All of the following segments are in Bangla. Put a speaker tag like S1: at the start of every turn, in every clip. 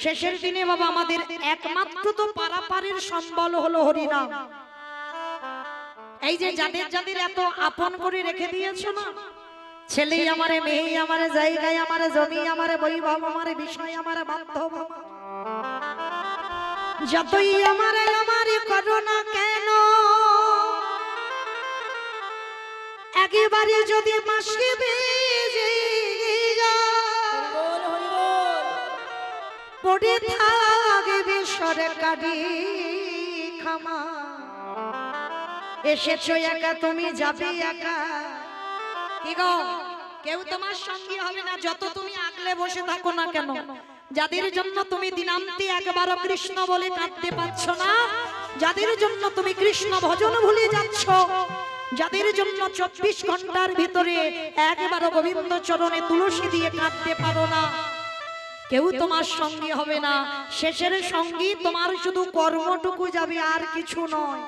S1: শেষের দিনে বাবা আমাদের একমাত্র তো পারাপারের সম্বল হলো হরিনাম। এই যে যাদের যাদের এত আপন করে রেখে দিয়েছো না, ছেলে আমারে, মেয়ে আমারে, জায়গায় আমারে, জমি আমারে, বৈভব আমারে, বিষয় আমারে, বান্ধব যতই আমারে আমারে করো না কেন, একেবারে যদি মাসে বেজে পড়ে থাকবে সরকারি খামা, এসেছো একা তুমি যাবে একা। কি গো, কেউ তোমার সঙ্গী হবে না যত তুমি আগলে বসে থাকো না কেন। যাদের জন্য তুমি দিনান্তে একবারও কৃষ্ণ বলে কাঁদতে পারছ না, যাদের জন্য তুমি কৃষ্ণ ভজন ভুলে যাচ্ছ, যাদের জন্য 24 ঘন্টার ভিতরে একবারও গোবিন্দ চরণে তুলসী দিয়ে কাঁদতে পারো না, কেউ তোমার সঙ্গী হবে না। শেষের সঙ্গী তোমার শুধু কর্মটুকু যাবে, আর কিছু নয়।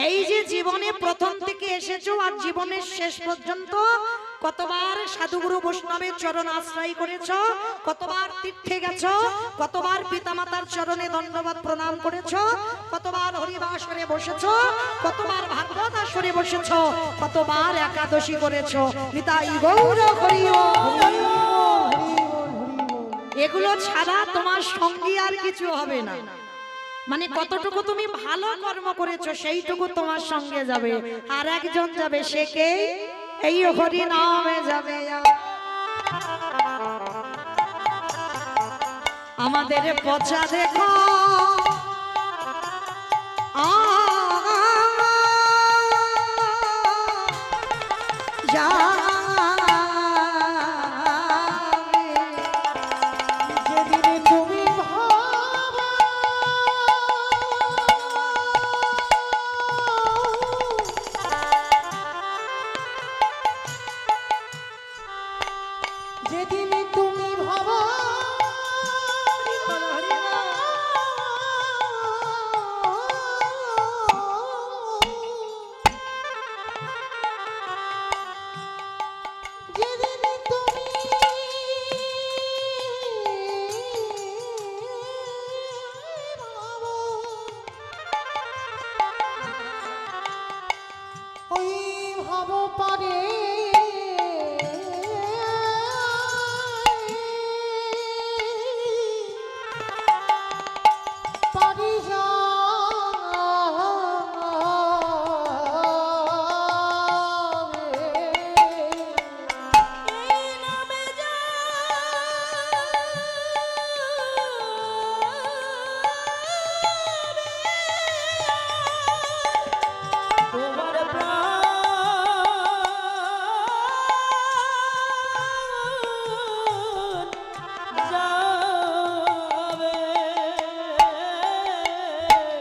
S1: এই যে জীবনে প্রথম থেকে এসেছো আর জীবনের শেষ পর্যন্ত কতবার সাধুগুরু বৈষ্ণবের চরণ আশ্রয় করেছো, কতবার তীর্থে গেছো, কতবার পিতামাতার চরণে দণ্ডবাদ প্রণাম করেছো, কতবার হরিবাসরে বসেছো, কতবার ভাগবত আসরে বসেছো, কতবার একাদশী করেছো। নিতাই গৌর হরি বল। এগুলো ছাড়া তোমার সঙ্গী আর কিছু হবে না। মানে কতটুকু তুমি ভালো কর্ম করেছো সেইটুকু তোমার সঙ্গে যাবে, আর একজন যাবে, সে কে? এই হরি নামে যাবে। আমাদের পচা দেখো যা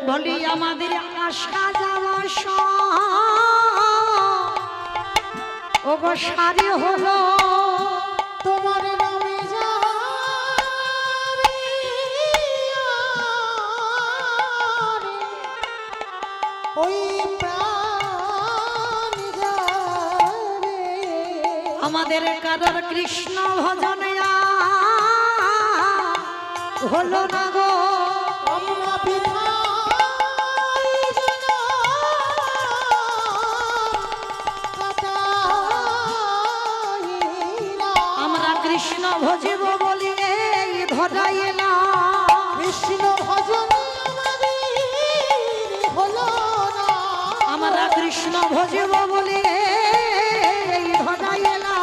S1: বলি আমাদের আশা যাওয়া ও গো সারি হলো তোমার নামে যাবে, ওই প্রাণ যাবে। আমাদের কারোর কৃষ্ণ ভজনে হলো না গো, কৃষ্ণ ভজিব বলি এই ধরাই না, কৃষ্ণ ভজন হলো না। আমরা কৃষ্ণ ভজিব বলি এই ধরাই না,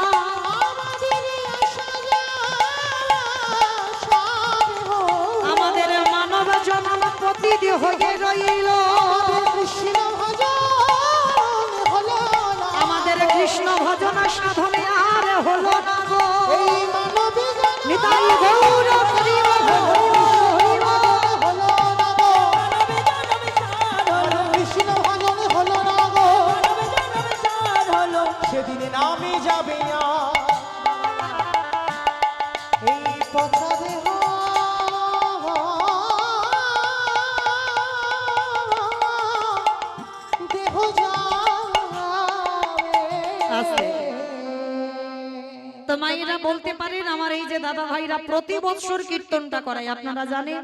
S1: আমাদের মানব জন্ম প্রতিটি হয়ে রইল কৃষ্ণ ভজন হলো না। আমাদের কৃষ্ণ ভজন সাধনে আর হলো না গো, নিতাই গৌর হরি বল। কৃষ্ণ ভজন হলো না গো, সেদিন নামে যাবে এই পথা দেহ দাদা ভাইরা প্রতি বছর কীর্তনটা করায়, আপনারা জানেন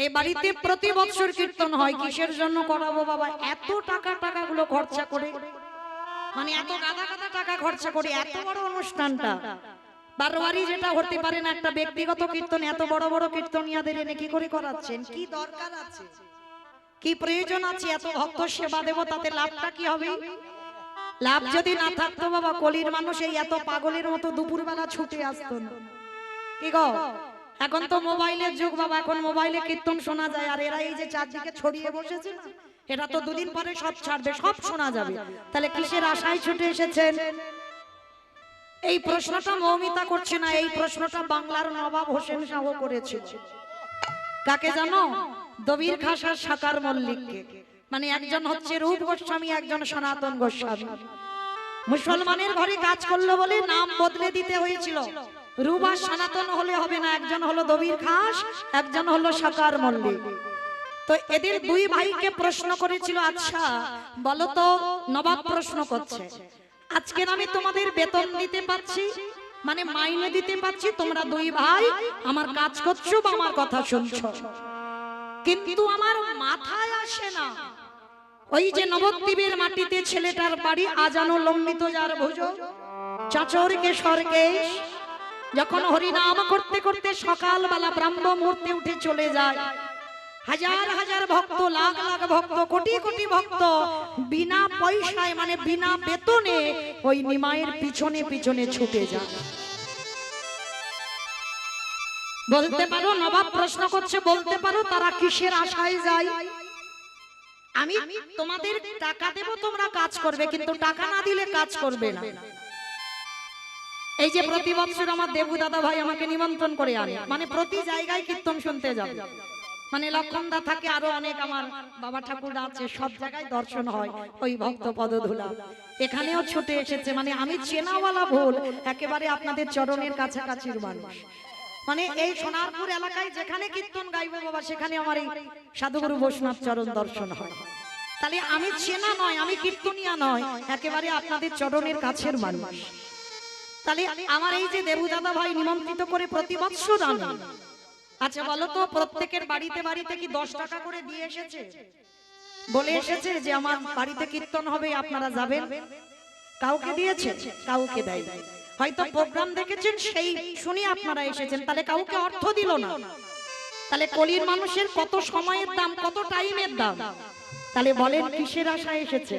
S1: এই বাড়িতে প্রতি বছর কীর্তন হয়। কিসের জন্য করাবো বাবা? এত টাকাগুলো খরচা করে, মানে এত গাদা টাকা খরচা করে এত বড় অনুষ্ঠানটা বারবারই যেটা হতে পারে না, একটা ব্যক্তিগত কীর্তন এত বড় বড় কীর্তনিয়াদের এনে কি করে করাচ্ছেন? কি দরকার আছে, কি প্রয়োজন আছে? এত ভক্ত সেবা দেব, তাতে লাভটা কি হবে? লাভ যদি না থাকতো বাবা, কলির মানুষ এই এত পাগলের মতো দুপুরবেলা ছুটে আসতো না। কি গো, এখন তো মোবাইলের যুগ বাবা, এখন মোবাইলে কীর্তন শোনা যায়। আর এরা এই যে চারদিকে ছড়িয়ে বসেছে না, এটা তো দুদিন পরে সব ছাড়বে, সব শোনা যাবে। তাহলে কিসের আশায় ছুটে এসেছেন? এই প্রশ্নটা মৌমিতা করছে না, এই প্রশ্নটা বাংলার নবাব হোসেন শাহ করেছিল। কাকে জানো? দবির খাসার সাকার মল্লিককে। মানে একজন হচ্ছে রূপ গোস্বামী, একজন সনাতন গোস্বামী। মুসলমানের ঘরে কাজ করলো বলে নাম বদলে দিতে হয়েছিল। রূপ আর সনাতন হলে হবে না, একজন হলো দবির খাস, একজন হলো সাকার মল্লিক। তো এদের দুই ভাইকে প্রশ্ন করেছিল, আচ্ছা বলো তো, নবাব প্রশ্ন করছে, আজকে আমি তোমাদের বেতন দিতে পাচ্ছি, মানে মাইনে দিতে পাচ্ছি, তোমরা দুই ভাই আমার কাজ করছো বা আমার কথা শুনছো, কিন্তু আমার মাথায় আসে না ওই যে নবদ্বীপের মাটিতে ছেলেটার বাড়ি, আজানো লম্বিত যার ভুজ, চাচর কেশর কেশ, যখন হরিনাম করতে করতে সকালবেলা ব্রাহ্ম মুহূর্তে উঠে চলে যায়, হাজার হাজার ভক্ত, লাখ লাখ ভক্ত, কোটি কোটি ভক্ত বিনা পয়সায়, মানে বিনা বেতনে ওই নিমাইয়ের পিছনে পিছনে ছুটে যায়। বলতে পারো, নবাব প্রশ্ন করছে, বলতে পারো তারা কিসের আশায় যায়? আমি তোমাদের টাকা দেব, তোমরা কাজ করবে, কিন্তু টাকা না দিলে কাজ করবে না। এই যে প্রতি বছর আমার দেবু দাদা ভাই আমাকে নিমন্ত্রণ করে আনে, মানে প্রতি জায়গায় কীর্তন শুনতে যাবে, মানে লক্ষণদা থাকে, আরো অনেক আমার বাবা ঠাকুররা আছে, সব জায়গায় দর্শন হয় ওই ভক্ত পদধূলা। এখানেও ছুটে এসেছে, মানে আমি চেনাওয়ালা ভুল, একেবারে আপনাদের চরণের কাছাকাছির মানুষ। মানে এই সোনারপুর এলাকায় যেখানে কীর্তন গাইবো বাবা, সেখানে আমার এই সাধুগুরু বৈষ্ণব চরণ দর্শন হয়। তাহলে আমি চেনা নয়, আমি কীর্তনিয়া নয়, একেবারে আপনাদের চরণের কাছের মানুষ। তাহলে আমার এই যে দেবু দাদা ভাই নিমন্ত্রিত করে প্রতি বছর আনে, আচ্ছা বলো তো, প্রত্যেকের বাড়িতে বাড়িতে কি 10 টাকা করে দিয়ে এসেছে? বলে এসেছে যে আমার বাড়িতে কীর্তন হবে, আপনারা যাবেন? কাউকে দিয়েছে? কাউকে দেয়। হয়তো প্রোগ্রাম দেখেছেন, সেই শুনে আপনারা এসেছেন, তাহলে কাউকে অর্থ দিল না। তাহলে কলির মানুষের কত সময়ের দাম, কত টাইমের দাম। তাহলে বলেন কিসের আশায় এসেছে?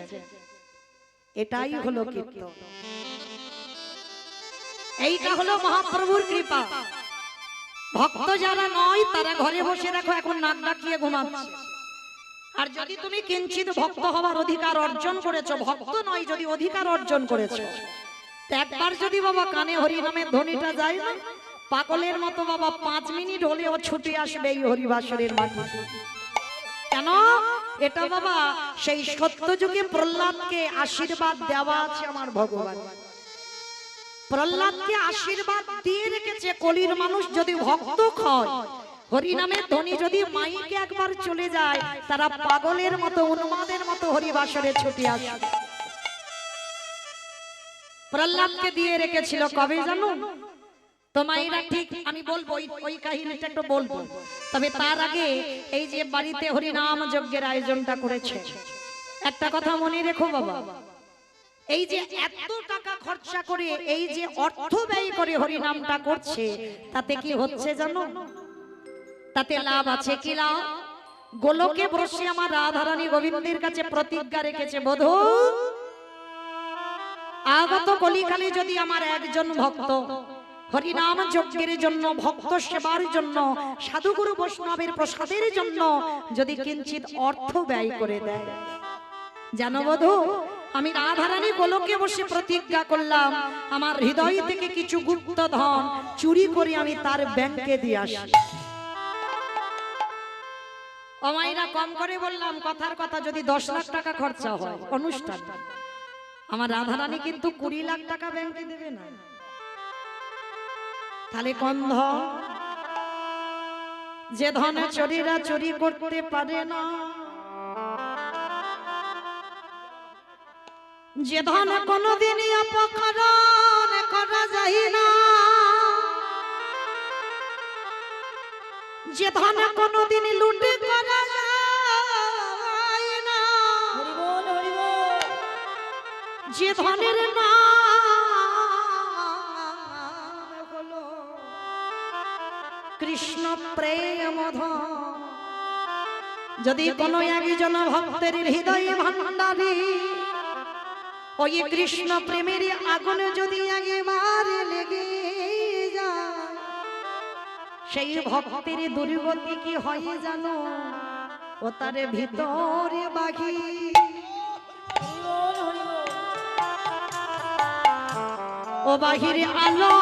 S1: এটাই হলো কীর্তন, এইটা হলো মহাপ্রভুর কৃপা। ভক্ত যারা নয় তারা ঘরে বসে রাখো, এখন নাক ডাকিয়ে ঘুমাচ্ছে। আর যদি তুমি কিঞ্চিত ভক্ত হওয়ার অধিকার অর্জন করেছো, ভক্ত নয় যদি অধিকার অর্জন করেছো, একবার যদি বাবা কানে হরিনামের ধ্বনিটা যায় না, পাগলের মতো বাবা 5 মিনিট হলেও ছুটে আসবে এই হরিবাসরের মাটি। কেন? এটা বাবা সেই সত্য যুগে প্রহ্লাদকে আশীর্বাদ দেওয়া আছে আমার ভগবান। প্রহ্লাদকে আশীর্বাদ দিয়ে রেখেছে, কলির মানুষ যদি ভক্ত হয়, হরিনামের ধ্বনি যদি মাইকে একবার চলে যায়, তারা পাগলের মতো, উন্মাদের মতো হরিবাসরে ছুটে আসে। প্রহ্লাদকে দিয়ে রেখেছিল কবে জানো? তোমাইরা ঠিক আমি বলবো, ওই কাহিনীটা একটু বলবো, তবে তার আগে এই যে বাড়িতে হরিনাম যজ্ঞের আয়োজনটা করেছে, একটা কথা মনে রেখো বাবা, এই যে এত টাকা খরচা করে, এই যে অর্থ ব্যয় করে হরিনামটা করছে, তাতে কি হচ্ছে জানো? তাতে লাভ আছে। কি লাভ? গোলকে বসে আমার রাধারানী গোবিন্দের কাছে প্রতিজ্ঞা রেখেছে, বধূ আগত কলিকালে যদি আমার একজন ভক্ত হরিনাম যজ্ঞের জন্য, ভক্ত সেবার জন্য, সাধুগুরু বৈষ্ণবের প্রসাদের জন্য যদি কিঞ্চিত অর্থ ব্যয় করে দেয়, জানো বধূ, আমি রাধারানী গোলকে বসে প্রতিজ্ঞা করলাম, আমার হৃদয় থেকে কিছু গুপ্ত ধন চুরি করে আমি তার ব্যাংকে দিয়ে আসি। অমাইরা কম করে বললাম, কথার কথা, যদি 10 লাখ টাকা খরচা হয় অনুষ্ঠান, আমার রাধারানী কিন্তু 20 লাখ টাকা ব্যাংকে দেবে না। তাহলে কোন ধন? যে ধনে চোরেরা চুরি করতে পারে না, যে ধন কোনদিনই অপকরণ করা যায় না, যে ধন কোনোদিন লুটে করা যায় না, যে ধনের নাম হলো কৃষ্ণ প্রেম ধন। যদি কোনো একজন ভক্তের হৃদয় ভান্ডারে ওই কৃষ্ণ প্রেমের আগুন যদি একেবারে লেগে যায়, সেই ভক্তের দুর্গতি কি হয় জানো? ও তার ভিতরে বাঘি, ও বাহিরে আলো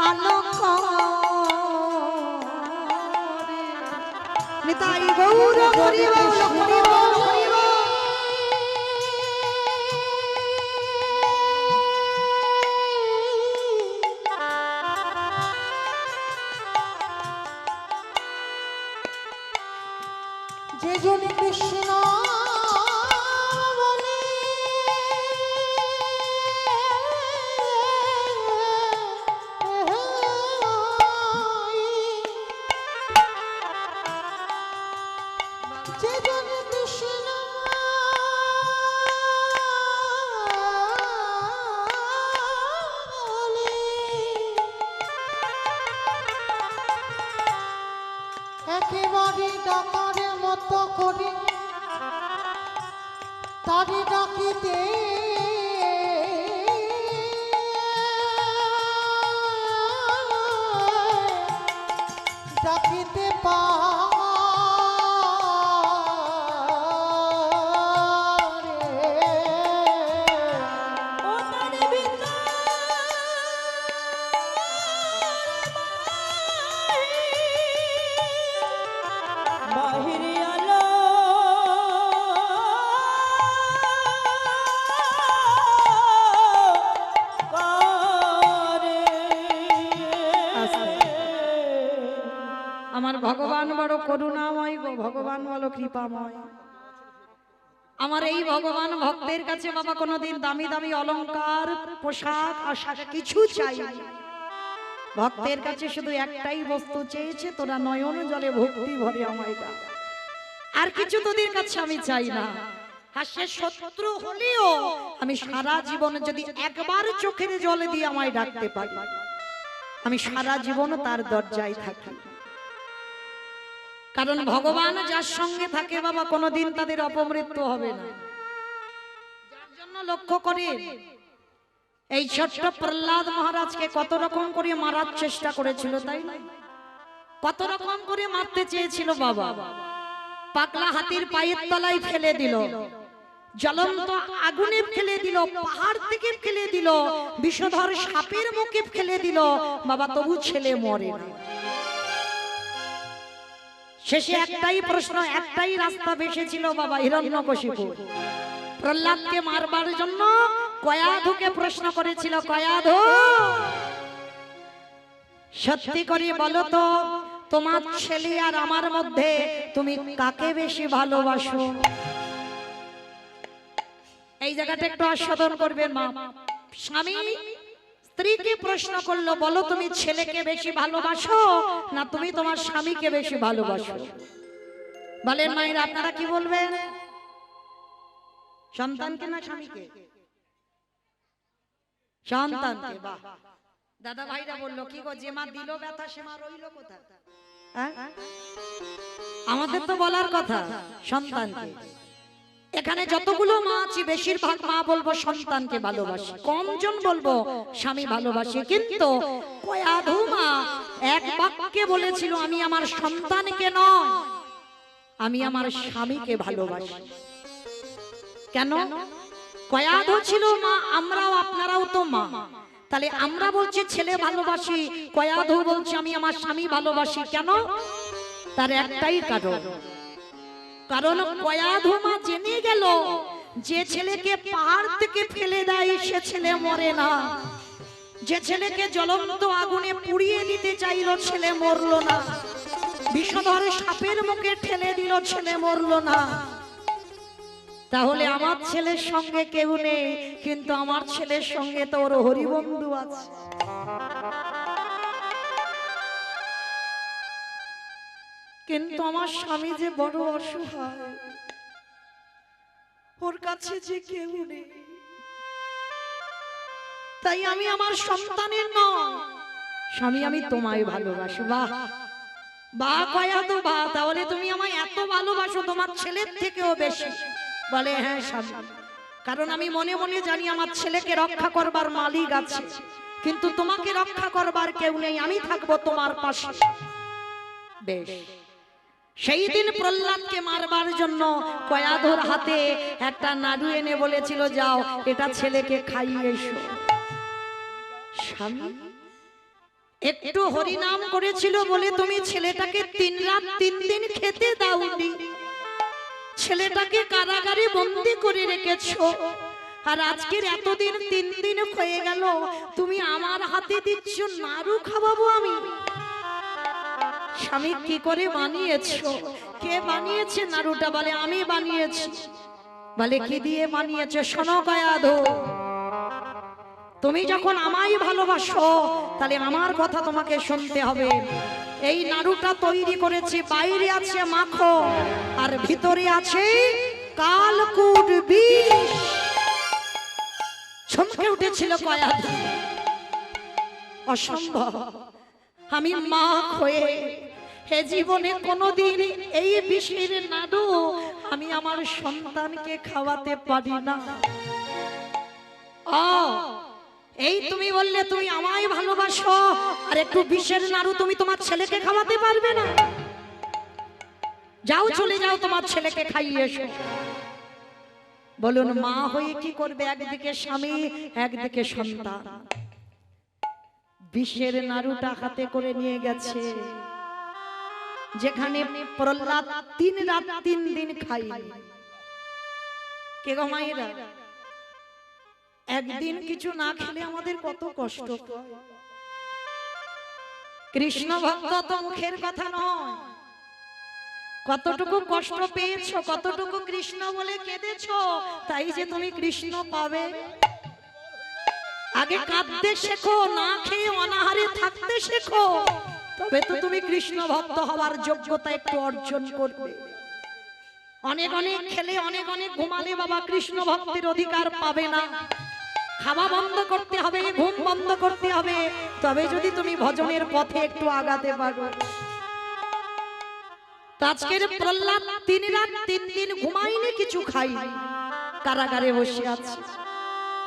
S1: আলো করে নিতাই গৌর হরিব হরিব হরিব।
S2: যে জন কৃষ্ণ একেবারে ডাকার মতো করে তারে ডাকিতে ডাকিতে
S1: আমার ভগবান বড় করুণাময় গো, ভগবান বড় কৃপাময়। আমার এই ভগবান ভক্তের কাছে বাবা কোনোদিন দামি দামি অলংকার পোশাক আশাক কিছু চাই না। ভক্তের কাছে শুধু একটাই বস্তু চেয়েছে, তোরা নয়ন জলে ভক্তি ভরে আমায় দাও। আর কিছু তোদের কাছে আমি চাই না। হাস্যের শত্রু হলেও আমি সারা জীবন যদি একবার চোখের জলে দিয়ে আমায় ডাকতে পারি, আমি সারা জীবন তার দরজায় থাকি। কারণ ভগবান যার সঙ্গে থাকে বাবা কোনোদিন তাদের অপমৃত্যু হবে না। যার জন্য লক্ষ্য করে এই ছোট্ট প্রহ্লাদ মহারাজকে কত রকম করে মারার চেষ্টা করেছিল, তাই না? কত রকম করে মারতে চেয়েছিল বাবা। পাগলা হাতির পায়ের তলায় ফেলে দিল, জ্বলন্ত আগুনে ফেলে দিল, পাহাড় থেকে ফেলে দিল, বিষধর সাপের মুখে ফেলে দিল বাবা, তবু ছেলে মরে না। শেষে একটাই প্রশ্ন, একটাই রাস্তা বেঁচেছিল বাবা, হিরণ্যকশিপু। প্রহ্লাদকে মারবার জন্য কয়াধুকে প্রশ্ন করেছিল, কয়াধু সত্যি করে বলো তো, তোমার ছেলে আর আমার মধ্যে তুমি কাকে বেশি ভালোবাসো? এই জায়গাটা একটু আস্বাদন করবেন মা। স্বামী স্ত্রীকে প্রশ্ন করলো, বলো তুমি ছেলেকে বেশি ভালোবাসো না তুমি তোমার স্বামীকে বেশি ভালোবাসো? বলেন মায়েরা, আপনারা কি বলবেন? সন্তানকে না স্বামীকে? সন্তানকে। বাহ, দাদা ভাইরা বললো কি গো, যে মা দিল ব্যথা সে মা রইল কোথায়? আমাদের তো বলার কথা সন্তানকে। এখানে যতগুলো মা আছে বেশিরভাগ মা বলবো সন্তানকে ভালোবাসে, কমজন বলবো স্বামী ভালোবাসে। কিন্তু কয়াধু মা এক বাক্যে বলেছিল, আমি আমার সন্তানকে নয়, আমি আমার স্বামীকে ভালোবাসি। কেন? কয়াধু ছিল মা, আমরাও আপনারাও তো মা। তাহলে আমরা বলছি ছেলে ভালোবাসি, কয়াধু বলছে আমি আমার স্বামী ভালোবাসি। কেন? তার একটাই কারণ, কারণ কয়াধু মা জেনে গেল যে ছেলেকে পাহাড় থেকে ফেলে দেয় সে ছেলে মরে না, যে ছেলেকে জ্বলন্ত আগুনে পুড়িয়ে দিতে চাইলো ছেলে মরলো না, বিষধর সাপের মুখে ঠেলে দিল ছেলে মরলো না। তাহলে আমার ছেলের সঙ্গে কেউ নেই, কিন্তু আমার ছেলের সঙ্গে তো ওর হরিবন্ধু আছে। কিন্তু আমার স্বামী যে বড় অসহায়, ওর কাছে যে কেউ নেই। তাই আমি আমার সন্তানের নয়, স্বামী আমি তোমায় ভালোবাসি। বাহ বাহ কয়া তো বাহ, তাহলে তুমি আমায় এত ভালোবাসো তোমার ছেলের থেকেও বেশি? বলে হ্যাঁ স্বামী, কারণ আমি মনে মনে জানি আমার ছেলেকে রক্ষা করবার মালিক আছে, কিন্তু তোমাকে রক্ষা করবার কেউ নেই, আমি থাকবো তোমার পাশে। বেশ, সেই দিন প্রহ্লাদকে মারবার জন্য কয়াধর হাতে একটা নাড়ু এনে বলেছিল, যাও এটা ছেলেকে খাইয়ে এসো। স্বামী একটু হরিনাম করেছিল বলে তুমি ছেলেটাকে 3 রাত 3 দিন খেতে দাওনি, ছেলেটাকে কারাগারে বন্দী করে রেখেছো, আর আজকের এতদিন 3 দিন হয়ে গেল তুমি আমার হাতে দিচ্ছ নাড়ু খাওয়াবো আমি। স্বামী কি করে বানিয়েছো? কে বানিয়েছে নাড়ুটা? বলে আমি বানিয়েছি। বলে কি দিয়ে বানিয়েছো? শোনো কয়াধর, তুমি যখন আমায় ভালোবাসো তাহলে আমার কথা তোমাকে শুনতে হবে। এই নাড়ুটা তৈরি করেছি, বাইরে আছে মাখন আর ভিতরে আছে কালকুট বিষ। চমকে উঠেছিল কয়াধর, অসম্ভব, আমি মা হয়ে হে জীবনে কোনোদিন এই বিষের নাড়ু আমি আমার সন্তানকে খাওয়াতে পারি না। এই তুমি বললে তুমি আমায় ভালোবাসো, আর একটু বিষের নাড়ু তুমি তোমার ছেলেকে খাওয়াতে পারবে না? যাও চলে যাও, তোমার ছেলেকে খাইয়ে এসো। বলুন মা হয়ে কি করবে? একদিকে স্বামী, একদিকে সন্তান। বিষের নাড়ুটা হাতে করে নিয়ে গেছে, যেখানে প্রহ্লাদ 3 রাত 3 দিন খাই। কে গো মায়েরা, একদিন কিছু না খেলে আমাদের কত কষ্ট। কৃষ্ণ ভক্ত তো মুখের কথা নয়, কতটুকু কষ্ট পেয়েছো, কতটুকু কৃষ্ণ বলে কেঁদেছো, তাই যে তুমি কৃষ্ণ পাবে। আগে কাঁদতে শেখো, না খেয়ে অনাহারে থাকতে শেখো, তবে তো তুমি কৃষ্ণ ভক্ত হওয়ার যোগ্যতা একটু অর্জন করবে। অনেক অনেক খেলে, অনেক অনেক ঘুমালে বাবা কৃষ্ণ ভক্তের অধিকার পাবে না। খাওয়া বন্ধ করতে হবে, ঘুম বন্ধ করতে হবে, তবে যদি তুমি ভজনের পথে একটু আগাতে পারো। আজকের প্রহ্লাদ 3 রাত 3 দিন ঘুমাইনি, কিছু খাইনি, কারাগারে বসে আছে।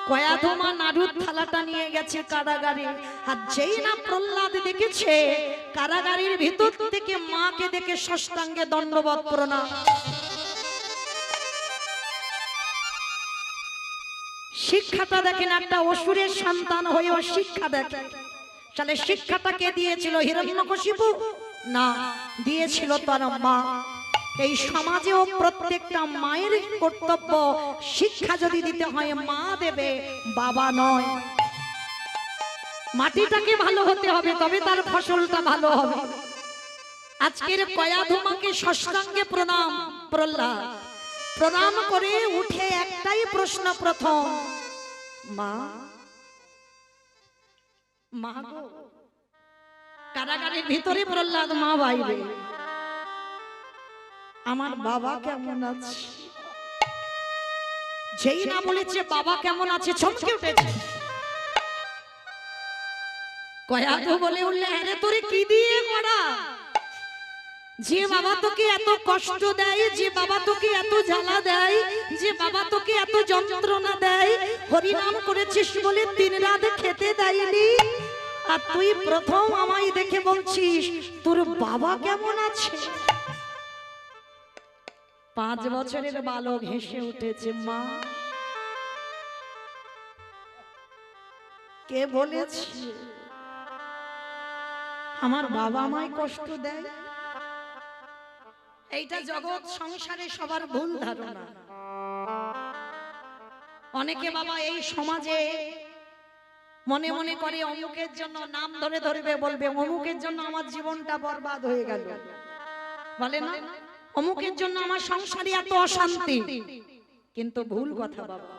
S1: কয়াধমা নাড়ুর থালাটা নিয়ে গেছে কারাগারে, আর যেই না প্রহ্লাদ দেখেছে কারাগারের ভিতর থেকে মাকে দেখে ষষ্ঠাঙ্গে দণ্ডবত প্রণাম। শিক্ষাটা দেখেন, একটা অসুরের সন্তান হয়েও শিক্ষা দেখেন। তাহলে শিক্ষাটা কে দিয়েছিল? হিরণ্যকশিপু না, দিয়েছিল তার মা। এই সমাজেও প্রত্যেকটা মায়ের কর্তব্য, শিক্ষা যদি দিতে হয় মা দেবে, বাবা নয়। মাটিটাকে ভালো হতে হবে, তবে তার ফসলটা ভালো হবে। আজকের কয়াধমাকে ষষ্ঠাঙ্গে প্রণাম। প্রহ্লাদ প্রণাম করে উঠে একটাই প্রশ্ন প্রথম, মা মা গো। কারাগারের ভিতরে প্রহ্লাদ, মা বাইরে, আমার বাবা কেমন আছে? যেই না বলেছে বাবা কেমন আছে, চমকে উঠেছে। কয়াধ বলে উঠলে, আরে তোরে কি দিয়ে গড়া? যে বাবা তোকে এত কষ্ট দেয়, যে বাবা তোকে এত জ্বালা দেয়, যে বাবা তোকে এত যন্ত্রণা দেয়, হরিনাম করেছিস বলে 3 রাত খেতে দেয়নি, আর তুই প্রথম আমায় দেখে বলছিস তোর বাবা কেমন আছে? 5 বছরের বালক হেসে উঠেছে, মা কে বলেছে আমার বাবা আমায় কষ্ট দেয়? এইটা জগৎ সংসারে সবার ভুল ধারণা। অনেকে বাবা এই সমাজে মনে মনে করে অমুকের জন্য নাম ধরে ধরবে, বলবে অমুকের জন্য আমার জীবনটা বরবাদ হয়ে গেল, বলে না অমুকের জন্য আমার সংসারে এত অশান্তি। কিন্তু ভুল কথা বাবা।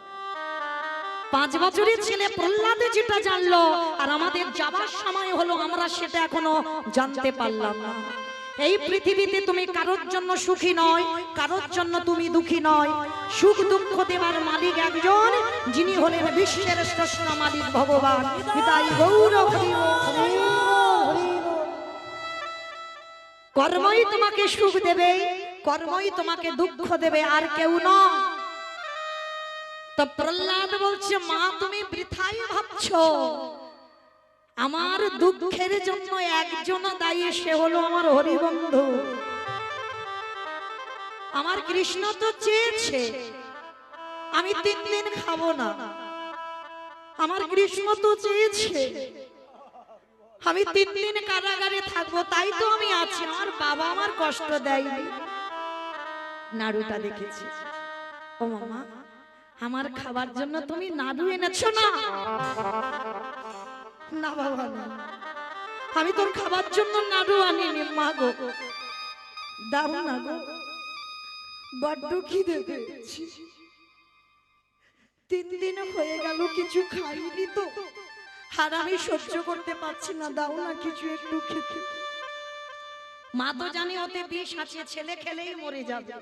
S1: 5 বছরের ছেলে প্রহ্লাদে যেটা জানলো আর আমাদের যাবার সময় হলো আমরা সেটা এখনো জানতে পারলাম না। এই পৃথিবীতে তুমি কারোর জন্য সুখী নয়, কারোর জন্য তুমি দুঃখী নয়। সুখ দুঃখ দেবার মালিক একজন, যিনি হলেন বিশ্বের শ্রেষ্ঠ মালিক ভগবান। তাই গৌর হরি বল। কর্মই তোমাকে সুখ দেবে, কর্মই তোমাকে দুঃখ দেবে, আর কেউ নয়। তো প্রহ্লাদ বলছে, মা তুমি বৃথাই ভাবছো, আমার দুঃখের জন্য একজন দায়ী, সে হলো আমার হরিবন্ধু। আমার কৃষ্ণ তো চেয়েছে আমি 3 দিন খাবো না, আমার কৃষ্ণ তো চেয়েছে আমি 3 দিন কারাগারে থাকবো, তাই তো আমি আছি। আমার বাবা আমার কষ্ট দেয়নি। নাড়ুটা দেখেছি। ও মামা, আমার খাবার জন্য তুমি নাড়ু এনেছো না? না বাবা না, আমি তোর খাবার জন্য নাড়ু আনিনি। মা গো দাও না গো, বড্ড খিদে পেয়েছি, 3 দিন হয়ে গেল কিছু খাইনি তো, আর আমি সহ্য করতে পারছি না, দাও না কিছু একটু খেতে। মা তো জানি ওতে বিষ আছে, ছেলে খেলেই মরে যাবে।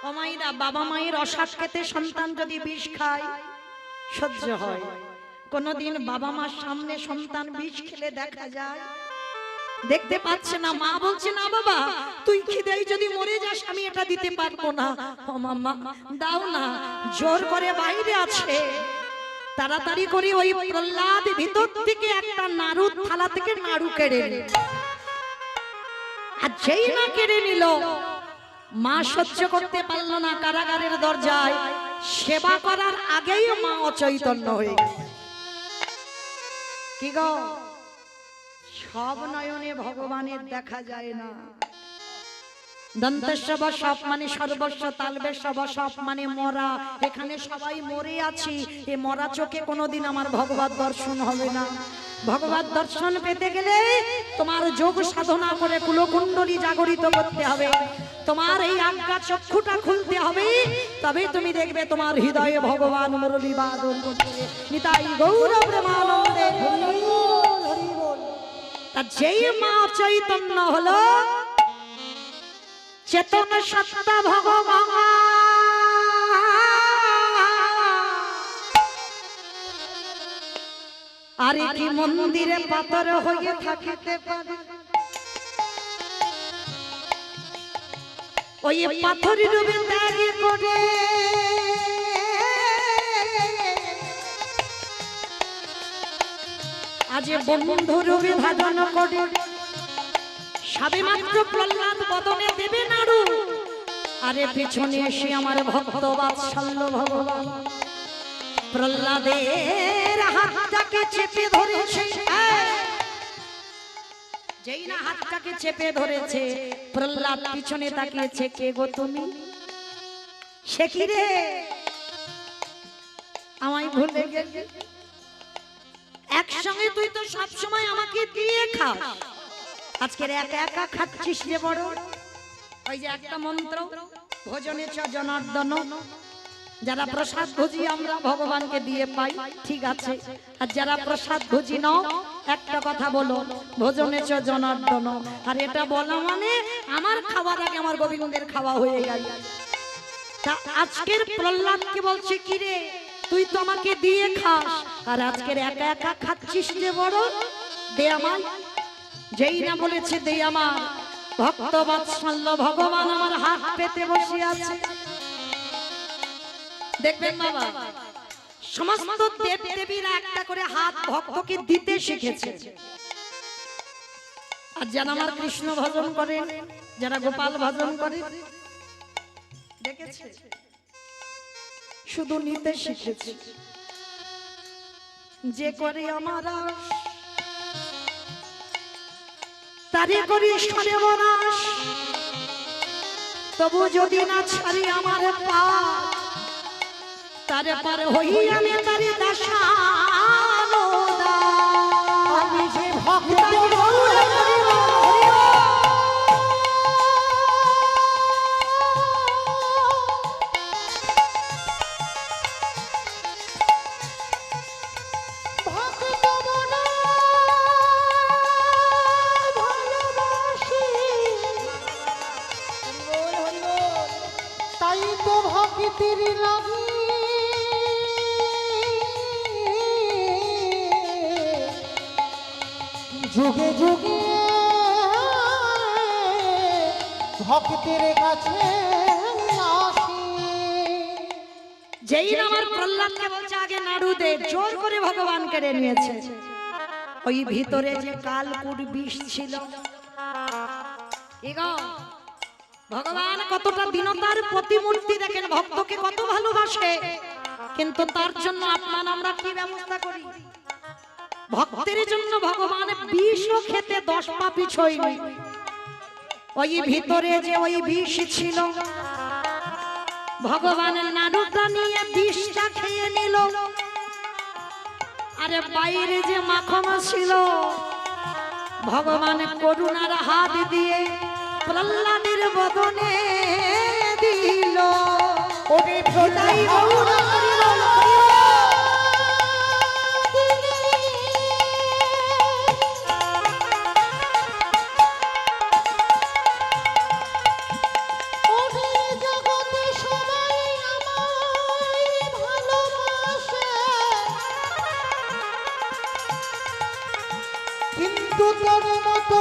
S1: ও মায়েরা, বাবা মায়ের অসাধ খেতে সন্তান যদি বিষ খায় সহ্য হয়, কোনদিন বাবা মার সামনে সন্তান বিষ খেলে দেখা যায়? দেখতে পাচ্ছে না। মা বলছে, না বাবা তুই খিদেই যদি মরে যাস আমি এটা দিতে পারবো না। ও মাম্মা দাও না, জোর করে বাইরে আছে। তাড়াতাড়ি করে ওই প্রহ্লাদ ভিতর থেকে একটা নাড়ু থালা থেকে নাড়ু কেড়ে নিল, আর যেই না কেড়ে নিল, মা সহ্য করতে পারল না। কারাগারের দরজায় সেবা করার আগেই মা অচৈতন্য হয়ে গেল। কি গো, সব নয়নে ভগবানের দেখা যায় না। দন্তস্ব সব মানে সর্বস্ব, তালবেস্ব সব মানে মরা। এখানে সবাই মরে আছি, এ মরা চোখে কোনোদিন আমার ভগবত দর্শন হবে না। ভগবত দর্শন পেতে গেলে তোমার যোগ সাধনা করে কুলকুণ্ডলী জাগরিত করতে হবে, তোমার এই আজ্ঞা চক্ষুটা খুলতে হবে, তবে তুমি দেখবে তোমার হৃদয়ে ভগবান মুরলী বাদন করছে। নিতাই গৌর প্রেমানন্দে। তা যেই মা চৈতন্য হলো, চেতন সত্তা ভগবান, আরে কি মন্দিরে পাথর হয়ে থাকিতে পারে? ওই পাথর রূপে ত্যাগ করে আজ বন্ধু রূপে ধারণ করে। সবে মাত্র প্রহ্লাদ বদনে দেবে নাড়ু, আরে পিছনে এসে আমার ভক্ত বাৎসল্য ভগবান প্রহ্লাদের হাতটাকে চেপে ধরেছে। যেই না হাতটাকে চেপে ধরেছে, প্রহ্লাদ পিছনে তাকিয়েছে, কে গো তুমি? সে কি রে, আমায় ভুলে গেলি? একসঙ্গে তুই তো সব সময় আমাকে দিয়ে খাস, আজকের একা একা খাচ্ছিস রে বড়। ওই যে একটা মন্ত্র, ভোজনে চ জনার্দন, যারা প্রসাদ ভোজি আমরা ভগবানকে দিয়ে পাই, ঠিক আছে। আর যারা প্রসাদ ভোজি নাও, একটা কথা বলো, ভোজনে চ জনার্দন। আর এটা বলা মানে আমার খাবার আগে আমার গোবিন্দের খাওয়া হয়ে গেল। তা আজকের প্রহ্লাদকে বলছে, কি রে তুই তো আমাকে দিয়ে খাস, আর আজকের একা একা খাচ্ছিস যে বড়, দে আমায়। যেই না বলেছে দে আমার, ভক্ত বাৎসল্য ভগবান আমার হাত পেতে বসে আছে। দেখবেন বাবা, সমস্ত দেব দেবীরা একটা করে হাত ভক্তকে দিতে শিখেছে। আর যারা আমার কৃষ্ণ ভজন করেন, যারা গোপাল ভজন করেন, দেখেছে শুধু নিতে শিখেছে। যে করে আমার তারে করি সর্বনাশ, তবু যদি না ছাড়ি আমার পা, তারে পার হই আমি তারে দাসানো দা। আমি যে ভক্ত
S2: যুগে যুগে ভক্তের কাছে আসি।
S1: যেই না আমার প্রহ্লাদকে বলছে আগে নাড়ু দে, জোর করে ভগবান কেড়ে নিয়েছে। ওই ভিতরে যে কালকুট বিষ ছিল, কি গো, ভগবান কতটা দীনতার প্রতিমূর্তি, দেখেন ভক্তকে কত ভালোবাসে, কিন্তু তার জন্য আপনার আমরা কি ব্যবস্থা করি? ভক্তের জন্য ভগবান বিষও খেতে 10 পা পিছয়নি। ওই ভিতরে যে ওই বিষ ছিল, ভগবানের নাড়ুটা নিয়ে বিষটা খেয়ে নিল। আরে বাইরে যে মাখন ছিল, ভগবান করুণার হাত দিয়ে প্রহ্লাদের বদনে দিল।
S2: ওরে
S1: তাই গৌর হরি বল,
S2: ওরে জগতে সবাই আমায় ভালোবাসে, কিন্তু তোর মতো